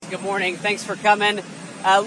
Good morning. Thanks for coming.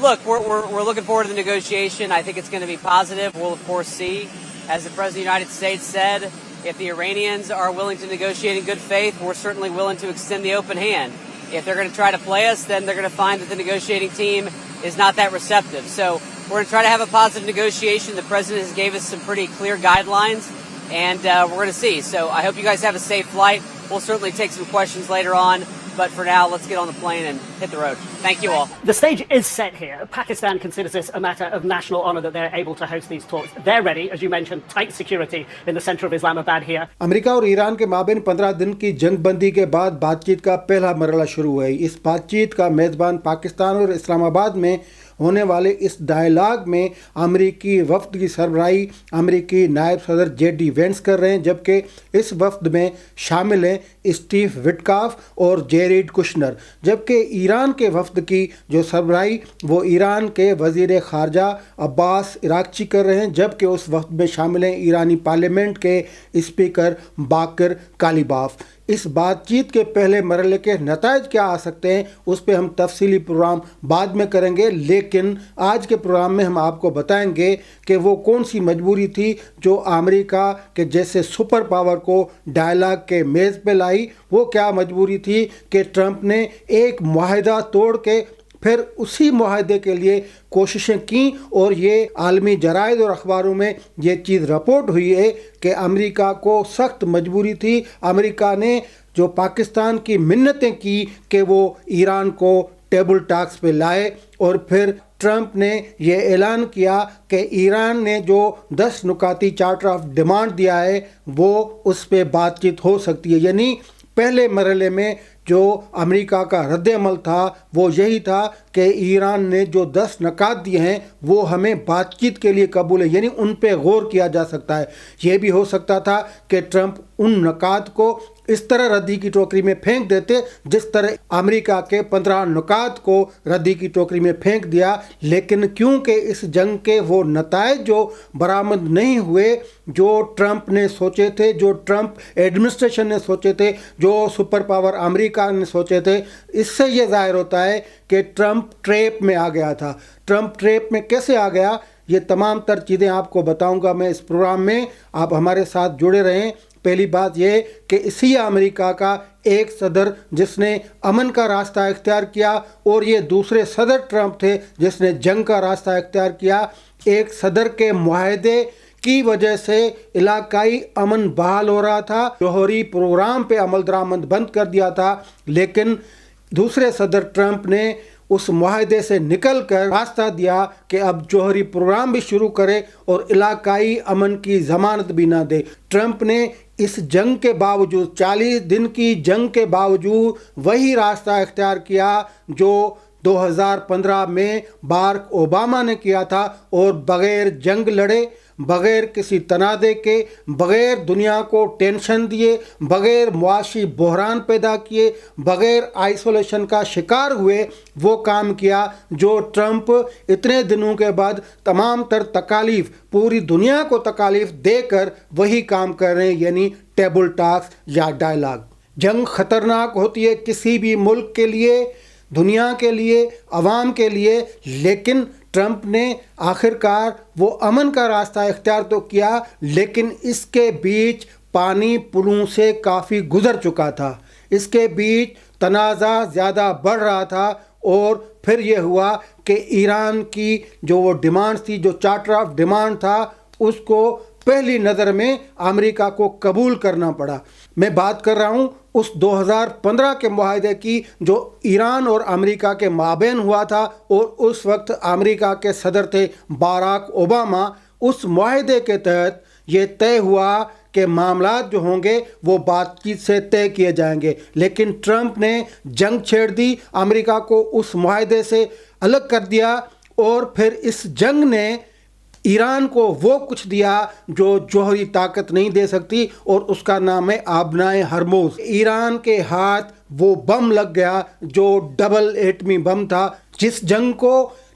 Look, we're looking forward to the negotiation. I think it's going to be positive. We'll, of course, see. As the President of the United States said, if the Iranians are willing to negotiate in good faith, we're certainly willing to extend the open hand. If they're going to try to play us, then they're going to find that the negotiating team is not that receptive. So we're going to try to have a positive negotiation. The President has gave us some pretty clear guidelines, and we're going to see. So I hope you guys have a safe flight. We'll certainly take some questions later on. But for now, let's get on the plane and hit the road. Thank you all. The stage is set here. Pakistan considers this a matter of national honor that they're able to host these talks. They're ready, as you mentioned, tight security in the center of Islamabad here. America और Iran के माबेन 15 दिन की जंगबंदी के बाद बातचीत का पहला मरहला शुरू हुआ है। इस बातचीत का मेज़बान पाकिस्तान और इस्लामाबाद में होने वाले इस डायलॉग में अमेरिकी वफ्द की सरबराही अमेरिकी नायब सदर जेडी वेंस कर रहे हैं, जबकि इस वफ्द में शामिल हैं स्टीव विटकॉफ और जेरेड कुशनर। जबकि ईरान के वफ्द की जो सरबराही वो ईरान के वज़ीर ख़ारजा अब्बास इराक़ची कर रहे हैं, जबकि उस वफ्द में शामिल हैं ईरानी पार्लियामेंट के स्पीकर बाकर कालिबाफ। इस बातचीत के पहले मरहले के नताइज क्या आ सकते हैं उस पर हम तफसीली प्रोग्राम बाद में करेंगे, लेकिन आज के प्रोग्राम में हम आपको बताएंगे कि वो कौन सी मजबूरी थी जो अमेरिका के जैसे सुपर पावर को डायलॉग के मेज़ पे लाई। वो क्या मजबूरी थी कि ट्रंप ने एक मुआहदा तोड़ के फिर उसी मुआहदे के लिए कोशिशें की, और ये आलमी जराइद और अखबारों में ये चीज़ रिपोर्ट हुई है कि अमेरिका को सख्त मजबूरी थी। अमेरिका ने जो पाकिस्तान की मिन्नतें की कि वो ईरान को टेबल टॉक्स पे लाए, और फिर ट्रंप ने ये ऐलान किया कि ईरान ने जो 10 नुकाती चार्टर ऑफ डिमांड दिया है वो उस पर बातचीत हो सकती है। यानी पहले मरहले में जो अमेरिका का रद्द-ए-अमल था वो यही था कि ईरान ने जो 10 नकात दिए हैं वो हमें बातचीत के लिए कबूल है, यानी उन पे गौर किया जा सकता है। ये भी हो सकता था कि ट्रंप उन नकात को इस तरह रद्दी की टोकरी में फेंक देते जिस तरह अमेरिका के 15 नुकात को रद्दी की टोकरी में फेंक दिया, लेकिन क्योंकि इस जंग के वो नताइज जो बरामद नहीं हुए जो ट्रंप ने सोचे थे, जो ट्रंप एडमिनिस्ट्रेशन ने सोचे थे, जो सुपर पावर अमेरिका ने सोचे थे, इससे ये ज़ाहिर होता है कि ट्रंप ट्रैप में आ गया था। ट्रंप ट्रैप में कैसे आ गया, ये तमाम तर चीज़ें आपको बताऊंगा मैं इस प्रोग्राम में। आप हमारे साथ जुड़े रहें। पहली बात यह कि इसी अमेरिका का एक सदर जिसने अमन का रास्ता इख्तियार किया, और ये दूसरे सदर ट्रंप थे जिसने जंग का रास्ता इख्तियार किया। एक सदर के मुआहदे की वजह से इलाकाई अमन बहाल हो रहा था, जौहरी प्रोग्राम पे अमल दरामद बंद कर दिया था, लेकिन दूसरे सदर ट्रंप ने उस मुआहदे से निकल कर रास्ता दिया कि अब जौहरी प्रोग्राम भी शुरू करे और इलाकाई अमन की ज़मानत भी ना दे। ट्रंप ने इस जंग के बावजूद 40 दिन की जंग के बावजूद वही रास्ता इख्तियार किया जो 2015 में बाराक ओबामा ने किया था, और बग़ैर जंग लड़े, बग़ैर किसी तनाज़े के, बग़ैर दुनिया को टेंशन दिए, बग़ैर मुआशी बहरान पैदा किए, बग़ैर आइसोलेशन का शिकार हुए वो काम किया जो ट्रंप इतने दिनों के बाद तमाम तर तकालीफ पूरी दुनिया को तकालीफ देकर वही काम कर रहे हैं, यानी टेबल टॉक्स या डायलॉग। जंग ख़तरनाक होती है किसी भी मुल्क के लिए, दुनिया के लिए, अवाम के लिए, लेकिन ट्रंप ने आखिरकार वो अमन का रास्ता इख्तियार तो किया, लेकिन इसके बीच पानी पुलों से काफ़ी गुजर चुका था। इसके बीच तनाज़ा ज़्यादा बढ़ रहा था, और फिर ये हुआ कि ईरान की जो वो डिमांड थी, जो चार्टर ऑफ डिमांड था, उसको पहली नज़र में अमेरिका को कबूल करना पड़ा। मैं बात कर रहा हूँ उस 2015 के मुआहदे की जो ईरान और अमेरिका के माबेन हुआ था, और उस वक्त अमेरिका के सदर थे बाराक ओबामा। उस मुआहदे के तहत ये तय हुआ कि मामलात जो होंगे वो बातचीत से तय किए जाएंगे, लेकिन ट्रंप ने जंग छेड़ दी, अमेरिका को उस मुआहदे से अलग कर दिया, और फिर इस जंग ने ईरान को वो कुछ दिया जो जौहरी ताकत नहीं दे सकती, और उसका नाम है आबनाए हरमोज। ईरान के हाथ वो बम लग गया जो डबल एटमी बम था। जिस जंग को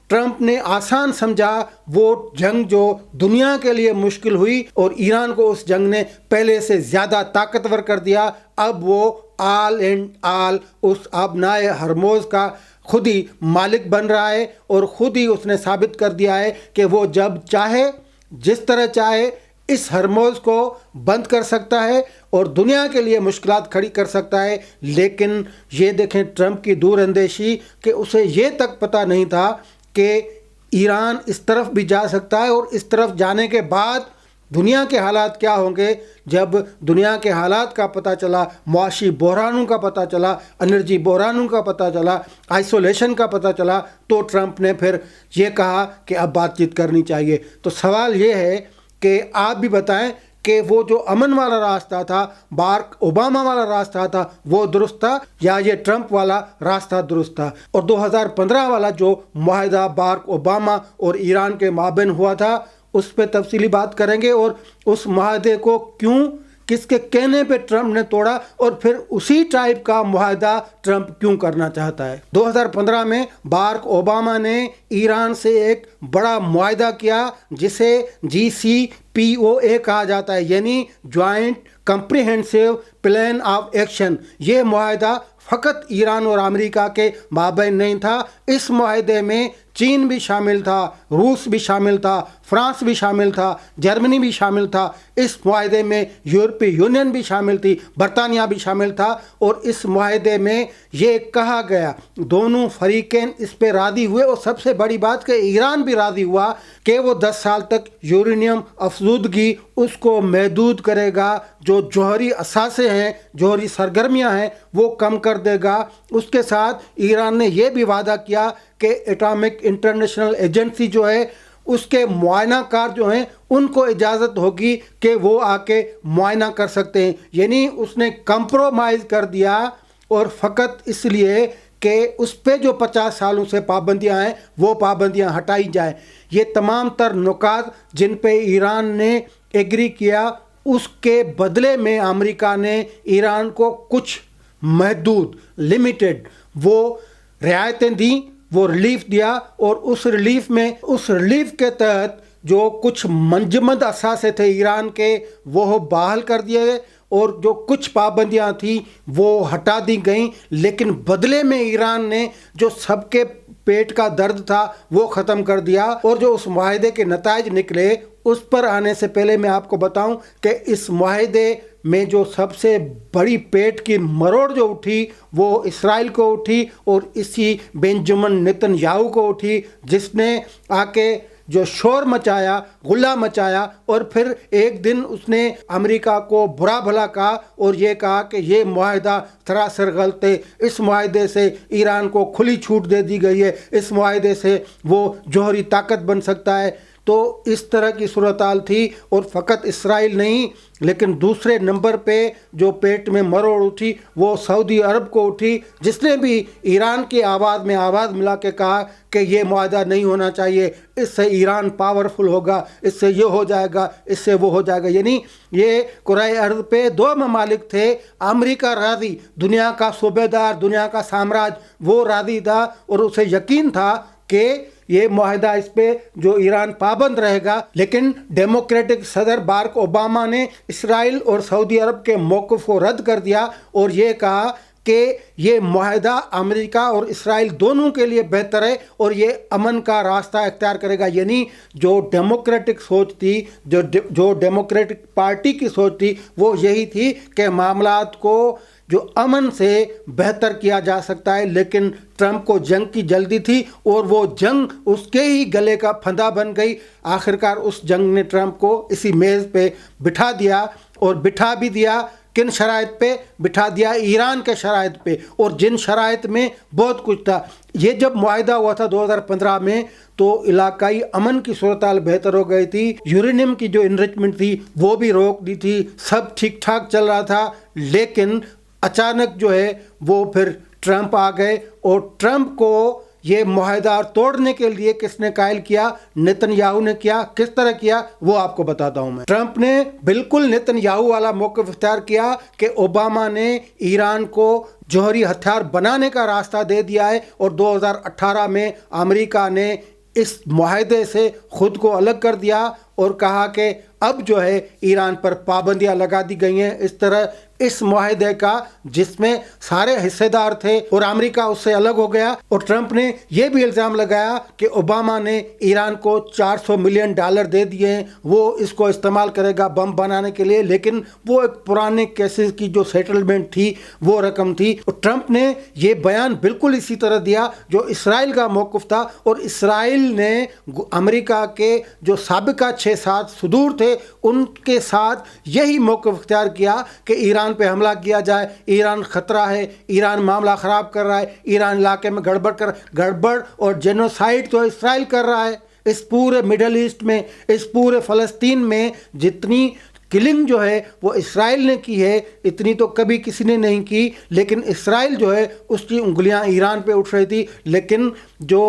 ट्रंप ने आसान समझा वो जंग जो दुनिया के लिए मुश्किल हुई, और ईरान को उस जंग ने पहले से ज़्यादा ताकतवर कर दिया। अब वो आल एंड आल उस आबनाए हरमोज का खुद ही मालिक बन रहा है और खुद ही उसने साबित कर दिया है कि वो जब चाहे जिस तरह चाहे इस हरमोज को बंद कर सकता है और दुनिया के लिए मुश्किलात खड़ी कर सकता है। लेकिन ये देखें ट्रंप की दूरअंदेशी कि उसे ये तक पता नहीं था कि ईरान इस तरफ भी जा सकता है और इस तरफ जाने के बाद दुनिया के हालात क्या होंगे। जब दुनिया के हालात का पता चला, मुआशी बहरानों का पता चला, एनर्जी बहरानों का पता चला, आइसोलेशन का पता चला, तो ट्रंप ने फिर ये कहा कि अब बातचीत करनी चाहिए। तो सवाल ये है कि आप भी बताएं कि वो जो अमन वाला रास्ता था, बाराक ओबामा वाला रास्ता था, वो दुरुस्त था या ये ट्रंप वाला रास्ता दुरुस्त था। और 2015 वाला जो मुआहदा बाराक ओबामा और ईरान के माबैन हुआ था, उस पर तफसीली बात करेंगे और उस मुआहदे को क्यों, किसके कहने पे ट्रंप ने तोड़ा और फिर उसी टाइप का मुआहदा ट्रंप क्यों करना चाहता है। 2015 में बाराक ओबामा ने ईरान से एक बड़ा मुआहदा किया जिसे JCPOA कहा जाता है, यानी joint comprehensive plan of action. ये मुआहदा फ़कत ईरान और अमेरिका के माबैन नहीं था। इस मुआहदे में चीन भी शामिल था, रूस भी शामिल था, फ्रांस भी शामिल था, जर्मनी भी शामिल था। इस मुआहदे में यूरोपीय यूनियन भी शामिल थी, बरतानिया भी शामिल था। और इस मुआहदे में ये कहा गया, दोनों फरीकें इस पे राज़ी हुए और सबसे बड़ी बात कि ईरान भी राज़ी हुआ कि वो 10 साल तक यूरेनियम अफजूदगी उसको महदूद करेगा, जो जौहरी असासे हैं, जौहरी सरगर्मियाँ हैं, वो कम कर देगा। उसके साथ ईरान ने यह भी वादा किया कि एटॉमिक इंटरनेशनल एजेंसी जो है उसके मुआयनाकार जो हैं उनको इजाज़त होगी कि वो आके मुआयना कर सकते हैं। यानी उसने कंप्रोमाइज़ कर दिया और फ़कत इसलिए कि उस पे जो 50 सालों से पाबंदियां हैं वो पाबंदियां हटाई जाए। ये तमाम तर नुकात जिन पे ईरान ने एग्री किया, उसके बदले में अमेरिका ने ईरान को कुछ महदूद लिमिटेड वो रियायतें दी, वो रिलीफ दिया। और उस रिलीफ के तहत जो कुछ मंजमद असासे थे ईरान के, वो बहाल कर दिए गए और जो कुछ पाबंदियां थी वो हटा दी गईं। लेकिन बदले में ईरान ने जो सबके पेट का दर्द था वो ख़त्म कर दिया। और जो उस मुआहदे के नताइज निकले, उस पर आने से पहले मैं आपको बताऊं कि इस मुआहदे में जो सबसे बड़ी पेट की मरोड़ जो उठी वो इसराइल को उठी और इसी बेंजामिन नेतन्याहू को उठी, जिसने आके जो शोर मचाया, गुल्ला मचाया और फिर एक दिन उसने अमेरिका को बुरा भला कहा और ये कहा कि ये मुआहदा सरासर गलत है, इस मुआहदे से ईरान को खुली छूट दे दी गई है, इस मुआहदे से वो जौहरी ताकत बन सकता है। तो इस तरह की सूरत-हाल थी और फ़कत इसराइल नहीं, लेकिन दूसरे नंबर पे जो पेट में मरोड़ उठी वो सऊदी अरब को उठी, जिसने भी ईरान की आवाज़ में आवाज़ मिला के कहा कि ये मुआहदा नहीं होना चाहिए, इससे ईरान पावरफुल होगा, इससे ये हो जाएगा, इससे वो हो जाएगा। यानी ये कुराए अर्ज़ पे 2 ममालिक थे, अमेरिका राज़ी, दुनिया का सूबेदार, दुनिया का साम्राज्य, वो राज़ी था और उसे यकीन था कि ये मुआहदा इस पे जो ईरान पाबंद रहेगा। लेकिन डेमोक्रेटिक सदर बाराक ओबामा ने इसराइल और सऊदी अरब के मौक़िफ़ को रद्द कर दिया और ये कहा कि ये मुआहदा अमेरिका और इसराइल दोनों के लिए बेहतर है और ये अमन का रास्ता इख्तियार करेगा। यानी जो डेमोक्रेटिक सोच थी, जो डेमोक्रेटिक पार्टी की सोच थी, वो यही थी कि मामलात को जो अमन से बेहतर किया जा सकता है। लेकिन ट्रंप को जंग की जल्दी थी और वो जंग उसके ही गले का फंदा बन गई। आखिरकार उस जंग ने ट्रंप को इसी मेज़ पे बिठा दिया और बिठा भी दिया। किन शराइत पे बिठा दिया? ईरान के शराइत पे, और जिन शराइत में बहुत कुछ था। ये जब मुआहदा हुआ था 2015 में तो इलाकाई अमन की सूरत-हाल बेहतर हो गई थी, यूरेनियम की जो इनरिचमेंट थी वो भी रोक दी थी, सब ठीक ठाक चल रहा था। लेकिन अचानक जो है वो फिर ट्रंप आ गए और ट्रंप को ये मुआहदा तोड़ने के लिए किसने कायल किया? नेतन्याहू ने किया। किस तरह किया वो आपको बताता हूं मैं। ट्रंप ने बिल्कुल नेतन्याहू वाला मौक़िफ़ इख्तियार किया कि ओबामा ने ईरान को जौहरी हथियार बनाने का रास्ता दे दिया है और 2018 में अमेरिका ने इस मुआहदे से खुद को अलग कर दिया और कहा कि अब जो है ईरान पर पाबंदियां लगा दी गई हैं। इस तरह اس معاہدے کا جس میں سارے حصے دار تھے اور امریکہ اس سے الگ ہو گیا. اور ٹرمپ نے یہ بھی الزام لگایا کہ اوباما نے ایران کو $400 ملین دے دیے ہیں, وہ اس کو استعمال کرے گا بم بنانے کے لیے, لیکن وہ ایک پرانے کیسز کی جو سیٹلمنٹ تھی وہ رقم تھی. اور ٹرمپ نے یہ بیان بالکل اسی طرح دیا جو اسرائیل کا موقف تھا, اور اسرائیل نے امریکہ کے جو سابقہ 6-7 صدور تھے ان کے ساتھ یہی موقف اختیار کیا کہ ایران پہ حملہ کیا جائے, ایران خطرہ ہے, ایران معاملہ خراب کر رہا ہے, ایران علاقے میں گڑبڑ اور جینوسائیڈ تو اسرائیل کر رہا ہے. اس پورے مڈل ایسٹ میں, اس پورے فلسطین میں جتنی کلنگ جو ہے وہ اسرائیل نے کی ہے اتنی تو کبھی کسی نے نہیں کی, لیکن اسرائیل جو ہے اس کی انگلیاں ایران پہ اٹھ رہی تھی. لیکن جو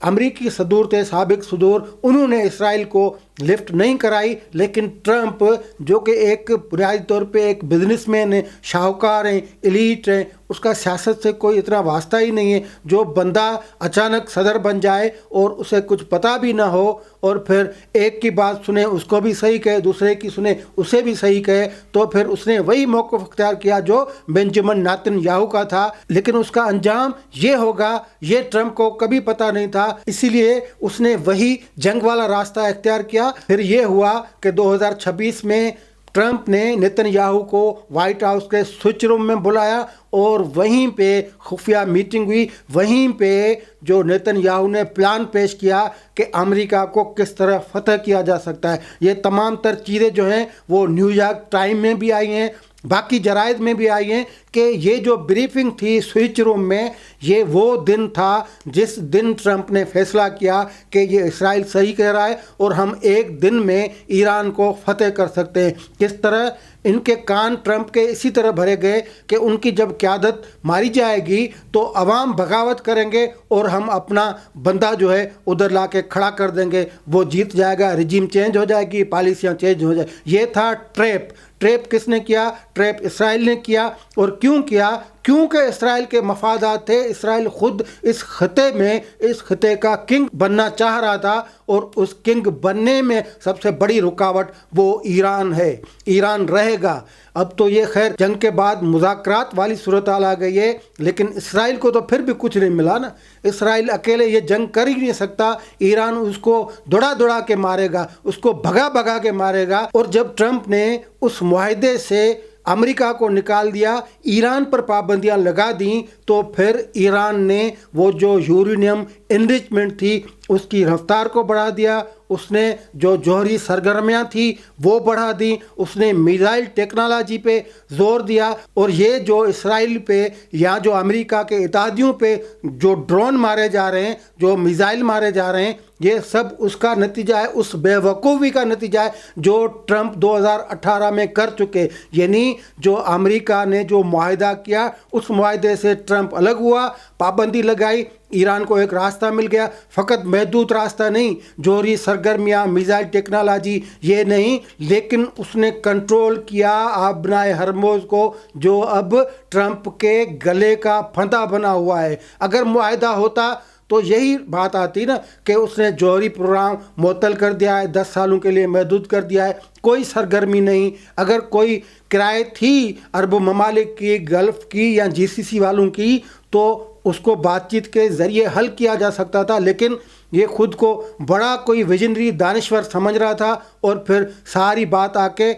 امریکی صدور تھے, سابق صدور, انہوں نے اسرائیل کو لفٹ نہیں کرائی. لیکن ٹرمپ جو کہ ایک بنیادی طور پہ ایک بزنس مین ہے, شاہکار ہیں, ایلیٹ ہیں, اس کا سیاست سے کوئی اتنا واسطہ ہی نہیں ہے. جو بندہ اچانک صدر بن جائے اور اسے کچھ پتہ بھی نہ ہو اور پھر ایک کی بات سنے اس کو بھی صحیح کہے, دوسرے کی سنے اسے بھی صحیح کہے, تو پھر اس نے وہی موقف اختیار کیا جو بنجمن نیتن یاہو کا تھا. لیکن اس کا انجام یہ ہوگا یہ ٹرمپ کو کبھی پتہ نہیں تھا, اسی لیے اس نے وہی جنگ والا راستہ اختیار کیا. پھر یہ ہوا کہ 2026 میں ٹرمپ نے نیتن یاہو کو وائٹ ہاؤس کے سوئچ روم میں بلایا اور وہیں پہ خفیہ میٹنگ ہوئی. وہیں پہ جو نیتن یاہو نے پلان پیش کیا کہ امریکہ کو کس طرح فتح کیا جا سکتا ہے. یہ تمام تر چیزیں جو ہیں وہ نیو یارک ٹائم میں بھی آئی ہیں, باقی جرائد میں بھی آئی ہیں کہ یہ جو بریفنگ تھی سوئچ روم میں, یہ وہ دن تھا جس دن ٹرمپ نے فیصلہ کیا کہ یہ اسرائیل صحیح کہہ رہا ہے اور ہم ایک دن میں ایران کو فتح کر سکتے ہیں. کس طرح ان کے کان ٹرمپ کے اسی طرح بھرے گئے کہ ان کی جب قیادت ماری جائے گی تو عوام بغاوت کریں گے اور ہم اپنا بندہ جو ہے ادھر لا کے کھڑا کر دیں گے, وہ جیت جائے گا, رجیم چینج ہو جائے گی, پالیسیاں چینج ہو جائے. یہ تھا ٹریپ. ٹریپ کس نے کیا؟ ٹریپ اسرائیل نے کیا. اور کیوں کیا؟ کیونکہ اسرائیل کے مفادات تھے. اسرائیل خود اس خطے میں اس خطے کا کنگ بننا چاہ رہا تھا اور اس کنگ بننے میں سب سے بڑی رکاوٹ وہ ایران ہے. ایران رہے گا. اب تو یہ خیر جنگ کے بعد مذاکرات والی صورتحال آ گئی ہے, لیکن اسرائیل کو تو پھر بھی کچھ نہیں ملا نا. اسرائیل اکیلے یہ جنگ کر ہی نہیں سکتا. ایران اس کو دوڑا کے مارے گا, اس کو بھگا کے مارے گا. اور جب ٹرمپ نے اس معاہدے سے امریکہ کو نکال دیا, ایران پر پابندیاں لگا دیں, تو پھر ایران نے وہ جو یورینیم انریچمنٹ تھی اس کی رفتار کو بڑھا دیا. اس نے جو جوہری سرگرمیاں تھی وہ بڑھا دیں. اس نے میزائل ٹیکنالوجی پہ زور دیا. اور یہ جو اسرائیل پہ یا جو امریکہ کے اتحادیوں پہ جو ڈرون مارے جا رہے ہیں, جو میزائل مارے جا رہے ہیں, یہ سب اس کا نتیجہ ہے, اس بے وقوفی کا نتیجہ ہے جو ٹرمپ 2018 میں کر چکے. یعنی جو امریکہ نے جو معاہدہ کیا اس معاہدے سے ٹرمپ الگ ہوا, پابندی لگائی, ایران کو ایک راستہ مل گیا. فقط محدود راستہ نہیں, جوہری سرگرمیاں, میزائل ٹیکنالوجی یہ نہیں, لیکن اس نے کنٹرول کیا آبنائے ہرموز کو جو اب ٹرمپ کے گلے کا پھندا بنا ہوا ہے. اگر معاہدہ ہوتا تو یہی بات آتی نا کہ اس نے جوہری پروگرام معطل کر دیا ہے, 10 سالوں کے لیے محدود کر دیا ہے, کوئی سرگرمی نہیں. اگر کوئی کرائے تھی عرب ممالک کی, گلف کی یا GCC والوں کی, تو اس کو بات چیت کے ذریعے حل کیا جا سکتا تھا. لیکن یہ خود کو بڑا کوئی ویژنری دانشور سمجھ رہا تھا اور پھر ساری بات آ کے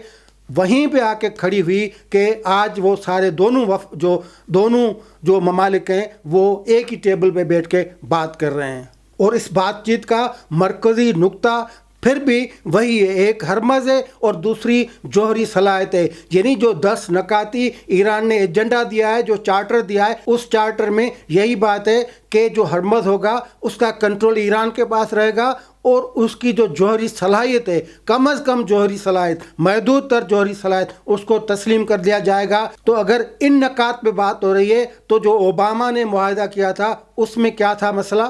وہیں پہ آ کے کھڑی ہوئی کہ آج وہ سارے دونوں جو ممالک ہیں وہ ایک ہی ٹیبل پہ بیٹھ کے بات کر رہے ہیں. اور اس بات چیت کا مرکزی نقطہ پھر بھی وہی ہے, ایک ہرمز ہے اور دوسری جوہری صلاحیت ہے. یعنی جو 10 نکاتی ایران نے ایجنڈا دیا ہے, جو چارٹر دیا ہے, اس چارٹر میں یہی بات ہے کہ جو ہرمز ہوگا اس کا کنٹرول ایران کے پاس رہے گا اور اس کی جو جوہری صلاحیت ہے, کم از کم جوہری صلاحیت, محدود تر جوہری صلاحیت, اس کو تسلیم کر دیا جائے گا. تو اگر ان نکات پہ بات ہو رہی ہے تو جو اوباما نے معاہدہ کیا تھا اس میں کیا تھا مسئلہ؟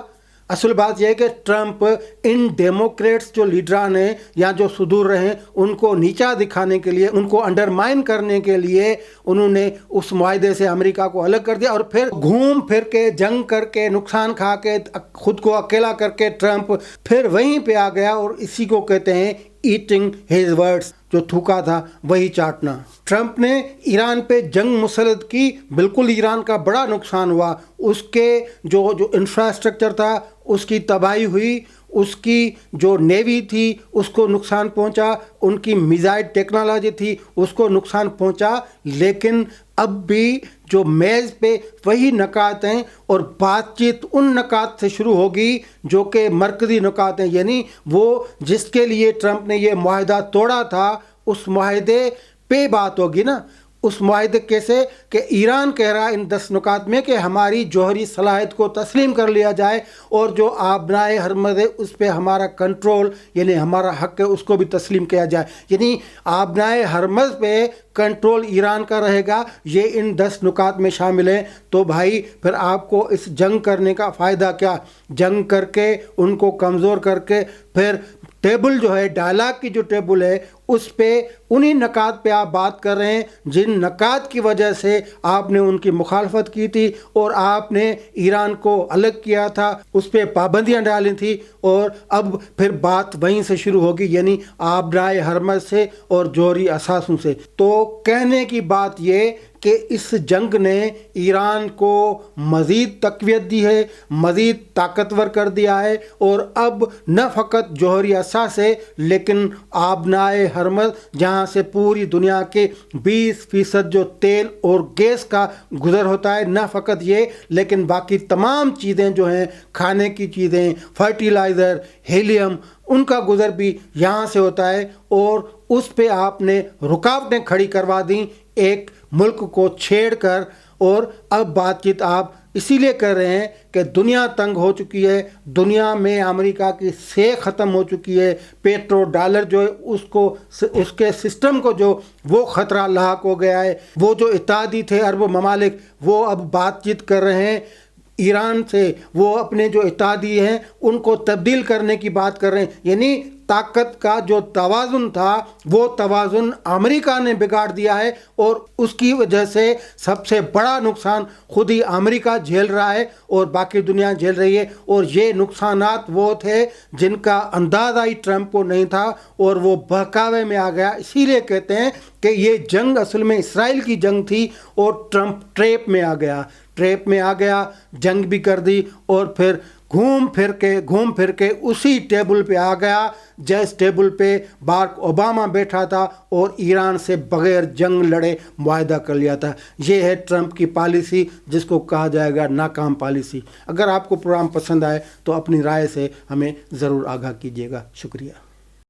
اصل بات یہ ہے کہ ٹرمپ ان ڈیموکریٹس جو لیڈران ہیں یا جو صدور رہے ان کو نیچا دکھانے کے لیے, ان کو انڈرمائن کرنے کے لیے انہوں نے اس معاہدے سے امریکہ کو الگ کر دیا. اور پھر گھوم پھر کے جنگ کر کے نقصان کھا کے خود کو اکیلا کر کے ٹرمپ پھر وہیں پہ آ گیا. اور اسی کو کہتے ہیں ईटिंग हिज वर्ड्स, जो थूका था वही चाटना। ट्रंप ने ईरान पे जंग मुसल्लत की, बिल्कुल ईरान का बड़ा नुकसान हुआ, उसके जो इंफ्रास्ट्रक्चर था उसकी तबाही हुई, उसकी जो नेवी थी उसको नुकसान पहुंचा, उनकी मिसाइल टेक्नोलॉजी थी उसको नुकसान पहुंचा, लेकिन अब भी जो मेज़ पे वही नकात हैं और बातचीत उन नकात से शुरू होगी जो कि मरकज़ी नकात हैं, यानी वो जिसके लिए ट्रंप ने ये मुआहदा तोड़ा था उस मुआहदे पे बात होगी ना। उस मुआहदे कैसे कि ईरान कह रहा है इन 10 नुकात में कि हमारी जौहरी सलाहियत को तस्लीम कर लिया जाए और जो आबनाए हरमज़ है उस पर हमारा कंट्रोल यानी हमारा हक है उसको भी तस्लीम किया जाए, यानी आबनाए हरमज़ पे कंट्रोल ईरान का रहेगा। ये इन 10 नुकात में शामिल है। तो भाई फिर आपको इस जंग करने का फ़ायदा क्या? जंग करके उनको कमज़ोर करके फिर टेबल जो है, डायलॉग की जो टेबल है उस पे उन्हीं नकात पे आप बात कर रहे हैं जिन नकात की वजह से आपने उनकी मुखालफत की थी और आपने ईरान को अलग किया था, उस पे पाबंदियां डाली थी, और अब फिर बात वहीं से शुरू होगी, यानी आबनाए हरमज़ से और जौहरी असासों से। तो कहने की बात ये कि इस जंग ने ईरान को मज़ीद तक़वियत दी है, मज़ीद ताकतवर कर दिया है, और अब न फ़कत जौहरी असास है लेकिन आबनाए हरमज़ जहाँ से पूरी दुनिया के 20% जो तेल और गैस का गुज़र होता है, न फ़कत ये लेकिन बाकी तमाम चीज़ें जो हैं, खाने की चीज़ें, फर्टिलाइज़र, हीलियम, उनका गुज़र भी यहाँ से होता है। और उस पे आपने रुकावटें खड़ी करवा दी एक मुल्क को छेड़कर, और अब बातचीत आप इसीलिए कर रहे हैं कि दुनिया तंग हो चुकी है, दुनिया में अमेरिका की से ख़त्म हो चुकी है, पेट्रो डॉलर जो है उसको उसके सिस्टम को जो वो ख़तरा लाक हो गया है। वो जो इत्तेहादी थे अरब ममालिक वो अब बातचीत कर रहे हैं ईरान से, वो अपने जो इत्तेहादी हैं उनको तब्दील करने की बात कर रहे हैं, यानी ताकत का जो तवाज़ुन था वो तवाज़ुन अमेरिका ने बिगाड़ दिया है, और उसकी वजह से सबसे बड़ा नुकसान खुद ही अमेरिका झेल रहा है और बाकी दुनिया झेल रही है। और ये नुकसानात वो थे जिनका अंदाज़ा ही ट्रंप को नहीं था और वो बहकावे में आ गया। इसीलिए कहते हैं कि ये जंग असल में इसराइल की जंग थी और ट्रंप ट्रैप में आ गया, जंग भी कर दी और फिर घूम फिर के उसी टेबल पे आ गया जिस टेबल पे बाराक ओबामा बैठा था और ईरान से बगैर जंग लड़े मुआहदा कर लिया था। ये है ट्रंप की पॉलिसी जिसको कहा जाएगा नाकाम पॉलिसी। अगर आपको प्रोग्राम पसंद आए तो अपनी राय से हमें ज़रूर आगाह कीजिएगा। शुक्रिया।